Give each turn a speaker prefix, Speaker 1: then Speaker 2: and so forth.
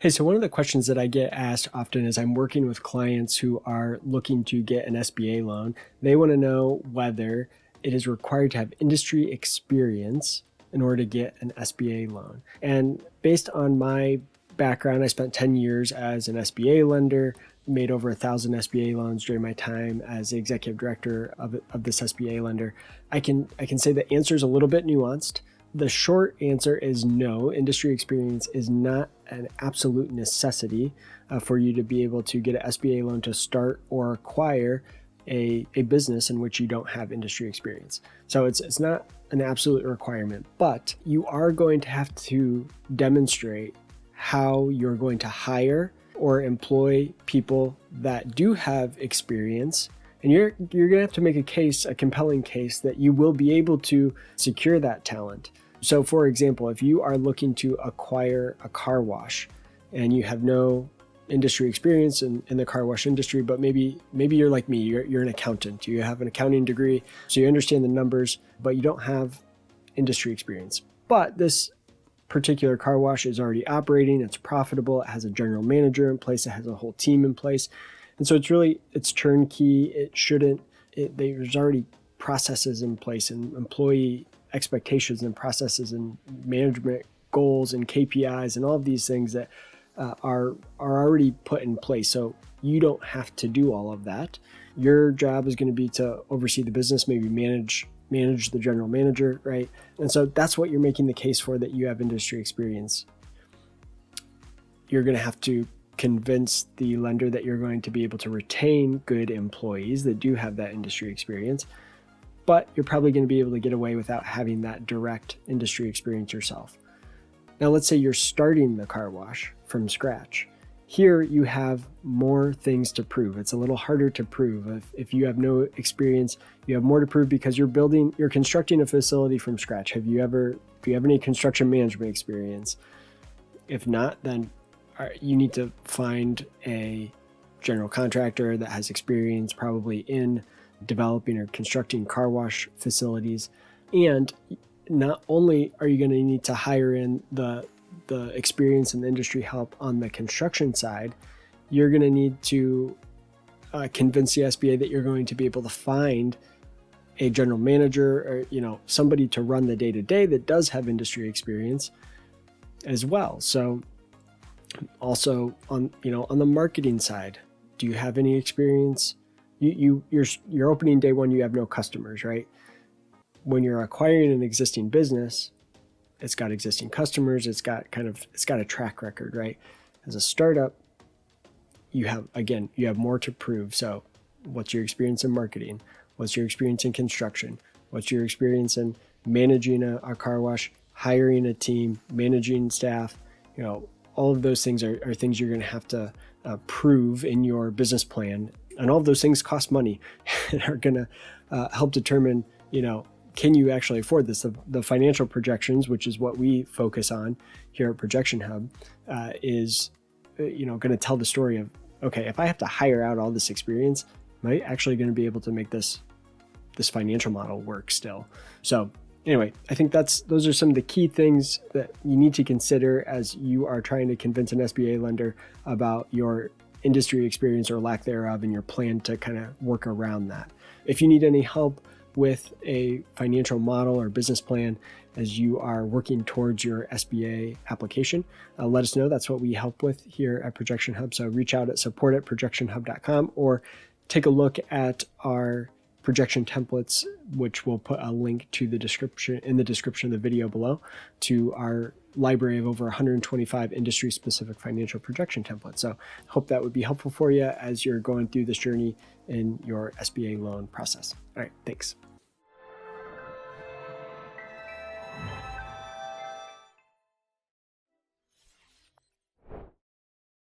Speaker 1: Hey, so one of the questions that I get asked often is I'm working with clients who are looking to get an SBA loan. They want to know whether it is required to have industry experience in order to get an SBA loan. And based on my background, I spent 10 years as an SBA lender, made over 1,000 SBA loans during my time as the executive director of this SBA lender. I can say the answer is a little bit nuanced. The short answer is no. Industry experience is not an absolute necessity for you to be able to get an SBA loan to start or acquire a business in which you don't have industry experience. So it's not an absolute requirement, but you are going to have to demonstrate how you're going to hire or employ people that do have experience. And you're going to have to make a compelling case that you will be able to secure that talent. So for example, if you are looking to acquire a car wash and you have no industry experience in the car wash industry, but maybe you're like me, you're an accountant, you have an accounting degree, so you understand the numbers, but you don't have industry experience. But this particular car wash is already operating, it's profitable, it has a general manager in place, it has a whole team in place. And so it's turnkey. There's already processes in place and employee expectations and processes and management goals and KPIs and all of these things that are already put in place. So you don't have to do all of that. Your job is going to be to oversee the business, maybe manage the general manager, right? And so that's what you're making the case for, that you have industry experience. You're going to have to convince the lender that you're going to be able to retain good employees that do have that industry experience, but you're probably going to be able to get away without having that direct industry experience yourself. Now, let's say you're starting the car wash from scratch. Here you have more things to prove. It's a little harder to prove. If you have no experience, you have more to prove because you're constructing a facility from scratch. Do you have any construction management experience? If not, then you need to find a general contractor that has experience probably in developing or constructing car wash facilities. And not only are you going to need to hire in the experience and the industry help on the construction side, you're going to need to convince the SBA that you're going to be able to find a general manager or somebody to run the day-to-day that does have industry experience as well. So also on the marketing side, do you have any experience? Your opening day one, you have no customers, right? When you're acquiring an existing business, it's got existing customers, it's got a track record, right? As a startup, you have more to prove. So what's your experience in marketing? What's your experience in construction? What's your experience in managing a car wash, hiring a team, managing staff? All of those things are things you're going to have to prove in your business plan. And all of those things cost money and are going to help determine, can you actually afford this? The financial projections, which is what we focus on here at Projection Hub, is going to tell the story of, okay, if I have to hire out all this experience, am I actually going to be able to make this financial model work still? So anyway, I think those are some of the key things that you need to consider as you are trying to convince an SBA lender about your industry experience or lack thereof and your plan to kind of work around that. If you need any help with a financial model or business plan as you are working towards your SBA application, let us know. That's what we help with here at Projection Hub. So reach out at support@projectionhub.com or take a look at our projection templates, which we'll put a link to in the description of the video below, to our library of over 125 industry-specific financial projection templates. So hope that would be helpful for you as you're going through this journey in your SBA loan process. All right, thanks.